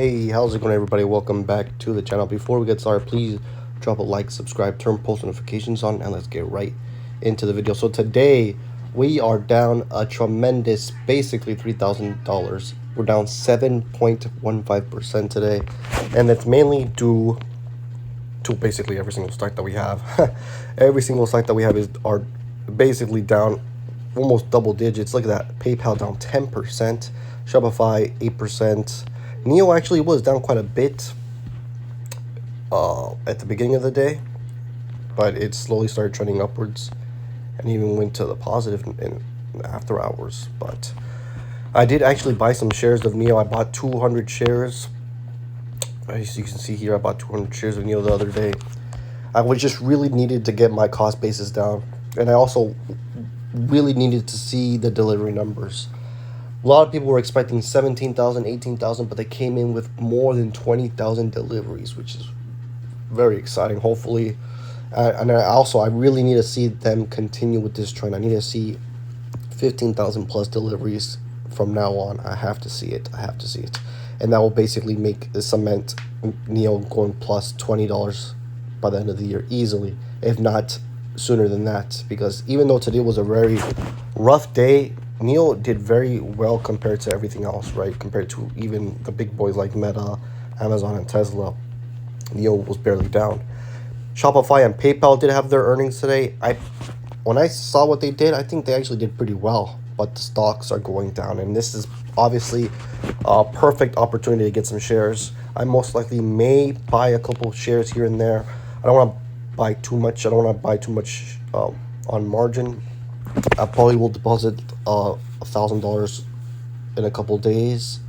Hey, how's it going, everybody? Welcome back to the channel. Before we get started, please drop a like, subscribe, turn post notifications on, and let's get right into the video. So today we are down a tremendous, basically $3,000. We're down 7.15% today, and it's mainly due to basically every single stock that we have. Every single stock that we have are basically down almost double digits. Look at that. PayPal down 10%, Shopify 8%. Neo actually was down quite a bit at the beginning of the day, but it slowly started trending upwards and even went to the positive in after hours. But I did actually buy some shares of Neo. I bought 200 shares. As you can see here, I bought 200 shares of Neo the other day. I was just really needed to get my cost basis down, and I also really needed to see the delivery numbers. A lot of people were expecting 17,000, 18,000, but they came in with more than 20,000 deliveries, which is very exciting. Hopefully, and I really need to see them continue with this trend. I need to see 15,000 plus deliveries from now on. I have to see it. And that will basically make the cement Neo going plus $20 by the end of the year easily, if not sooner than that. Because even though today was a very rough day, Neo did very well compared to everything else, right? Compared to even the big boys like Meta, Amazon, and Tesla. Neo was barely down. Shopify and PayPal did have their earnings today. When I saw what they did, I think they actually did pretty well, but the stocks are going down, and this is obviously a perfect opportunity to get some shares. I most likely may buy a couple shares here and there. I don't want to buy too much. I don't want to buy too much on margin. I probably will deposit $1,000 in a couple days,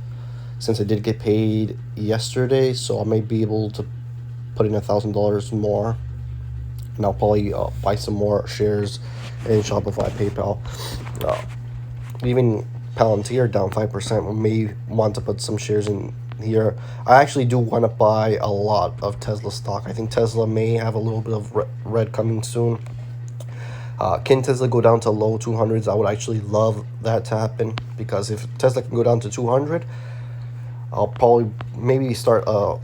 since I did get paid yesterday, so I may be able to put in $1,000 more, and I'll probably buy some more shares in Shopify, PayPal, even Palantir down 5%. We may want to put some shares in here. I actually do want to buy a lot of Tesla stock. I think Tesla may have a little bit of red coming soon. Can Tesla go down to low 200s? I would actually love that to happen, because if Tesla can go down to 200, I'll probably maybe start a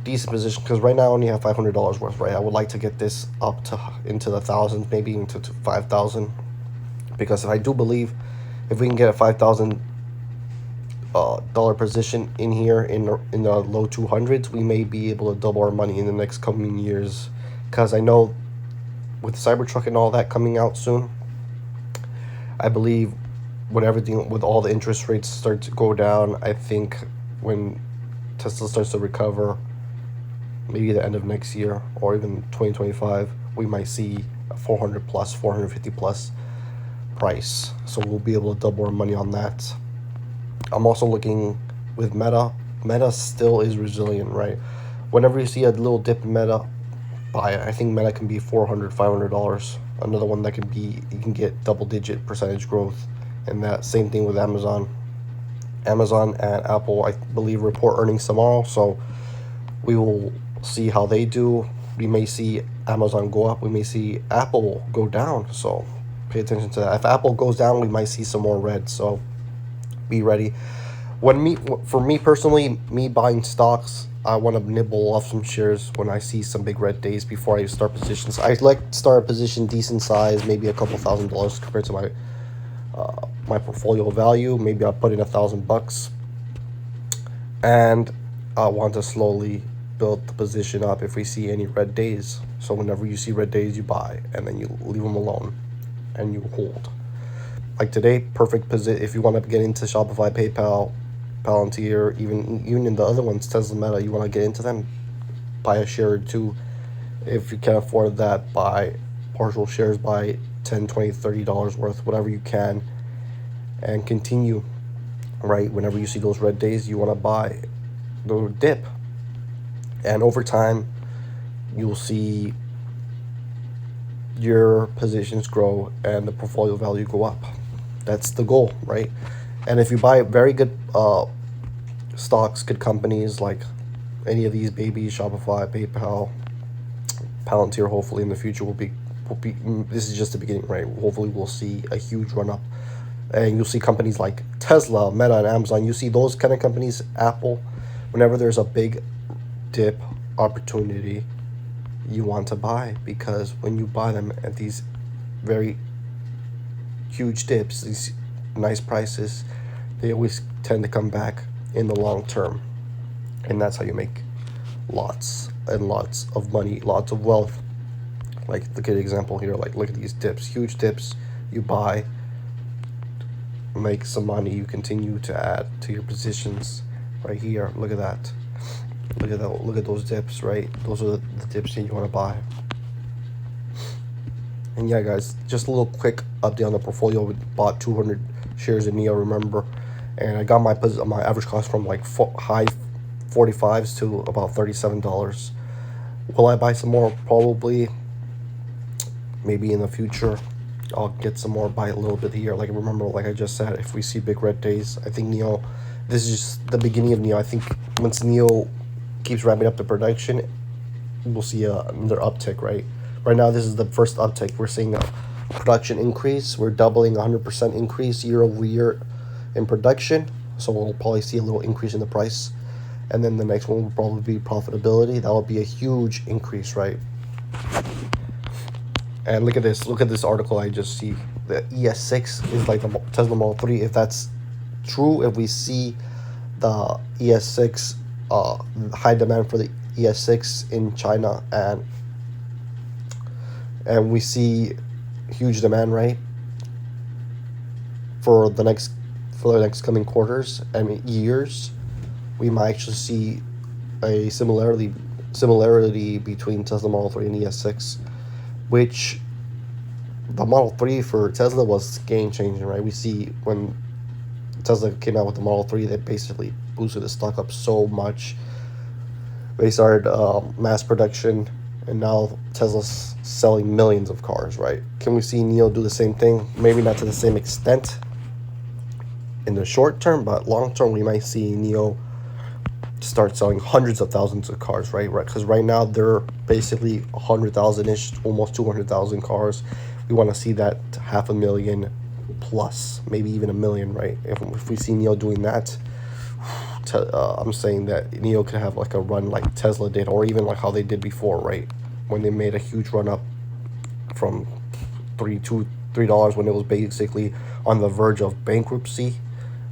decent position, because right now I only have $500 worth, right? I would like to get this up to into the thousands, maybe into 5,000, because I do believe if we can get a $5,000 dollar position in here in the low 200s, we may be able to double our money in the next coming years, because I know with Cybertruck and all that coming out soon, I believe when everything, with all the interest rates start to go down, I think when Tesla starts to recover, maybe the end of next year or even 2025, we might see a 400 plus, 450 plus price. So we'll be able to double our money on that. I'm also looking with Meta. Meta still is resilient, right? Whenever you see a little dip in Meta, buy it. I think Meta can be $400, $500. Another one that can be, you can get double-digit percentage growth. And that same thing with Amazon. Amazon and Apple, I believe, report earnings tomorrow, so we will see how they do. We may see Amazon go up. We may see Apple go down. So pay attention to that. If Apple goes down, we might see some more red. So be ready. For me personally, me buying stocks, I want to nibble off some shares when I see some big red days before I start positions. I like to start a position decent size, maybe a couple $1,000 compared to my portfolio value. Maybe I'll put in $1,000, and I want to slowly build the position up if we see any red days. So whenever you see red days, you buy, and then you leave them alone and you hold. Like today, perfect position if you want to get into Shopify, PayPal, Palantir, even in the other ones, Tesla, Meta. You want to get into them, buy a share or two. If you can't afford that, buy partial shares, buy $10, $20, $30 worth, whatever you can, and continue. Right, whenever you see those red days, you want to buy the dip, and over time you'll see your positions grow and the portfolio value go up. That's the goal, right? And if you buy very good stocks, good companies, like any of these babies, Shopify, PayPal, Palantir, hopefully in the future will be, this is just the beginning, right? Hopefully we'll see a huge run up, and you'll see companies like Tesla, Meta, and Amazon. You see those kind of companies, Apple, Whenever there's a big dip opportunity, you want to buy, because when you buy them at these very huge dips, these nice prices, they always tend to come back in the long term. And that's how you make lots and lots of money, lots of wealth. Like, look at the example here. Like, look at these dips, huge dips. You buy, make some money. You continue to add to your positions. Right here, look at that. Look at that. Look at those dips. Right, those are the dips that you want to buy. And yeah, guys, just a little quick update on the portfolio. We bought 200 shares in NEO, remember, and I got my average cost from like high 45s to about $37. Will I buy some more? Probably. Maybe in the future, I'll get some more, buy a little bit here. Like, remember, like I just said, if we see big red days, I think NEO, this is just the beginning of NEO. I think once NEO keeps ramping up the production, we'll see another uptick, right? Right now, this is the first uptick. We're seeing a production increase. We're doubling 100% increase year over year in production. So we'll probably see a little increase in the price. And then the next one will probably be profitability. That will be a huge increase, right? And look at this. Look at this article I just see. The ES6 is like the Tesla Model 3. If that's true, if we see the ES6, high demand for the ES6 in China, and we see huge demand, right, for the next coming quarters and years, we might actually see a similarity between Tesla Model 3 and ES6, which the Model 3 for Tesla was game changing, right? We see when Tesla came out with the Model 3, they basically boosted the stock up so much. They started mass production, and now Tesla's selling millions of cars, right? Can we see NEO do the same thing? Maybe not to the same extent in the short term, but long term, we might see NEO start selling hundreds of thousands of cars, right? Because right now they're basically 100,000-ish, almost 200,000 cars. We want to see that to 500,000 plus, maybe even 1 million, right? If we see NEO doing that, I'm saying that NEO could have like a run like Tesla did, or even like how they did before, right? When they made a huge run up from $3 when it was basically on the verge of bankruptcy,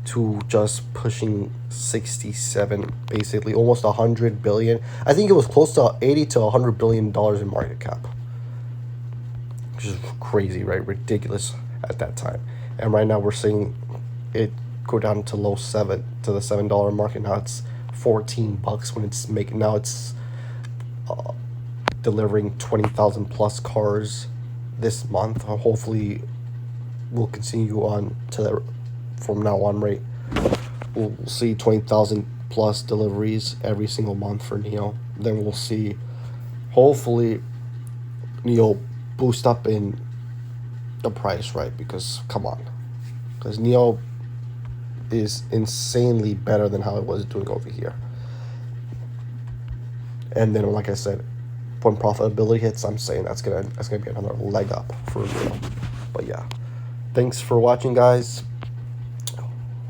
to just pushing 67, basically almost 100 billion. I think it was close to 80 to 100 billion dollars in market cap, which is crazy, right? Ridiculous at that time. And right now we're seeing it go down to low $7 to the $7 market. Now it's $14 when it's making. Now it's delivering 20,000 plus cars this month. Hopefully, we'll continue on to the from now on, right? We'll see 20,000 plus deliveries every single month for NEO. Then we'll see, hopefully, NEO boost up in the price, right? Because come on, because NEO is insanely better than how it was doing over here. And then, like I said, when profitability hits, I'm saying that's gonna be another leg up for NEO. But yeah, thanks for watching, guys.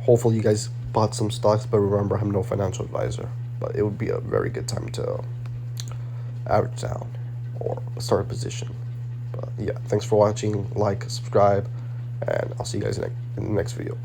Hopefully you guys bought some stocks, but remember, I'm no financial advisor. But it would be a very good time to average down or start a position. But yeah, thanks for watching. Like, subscribe, and I'll see you guys in the next video.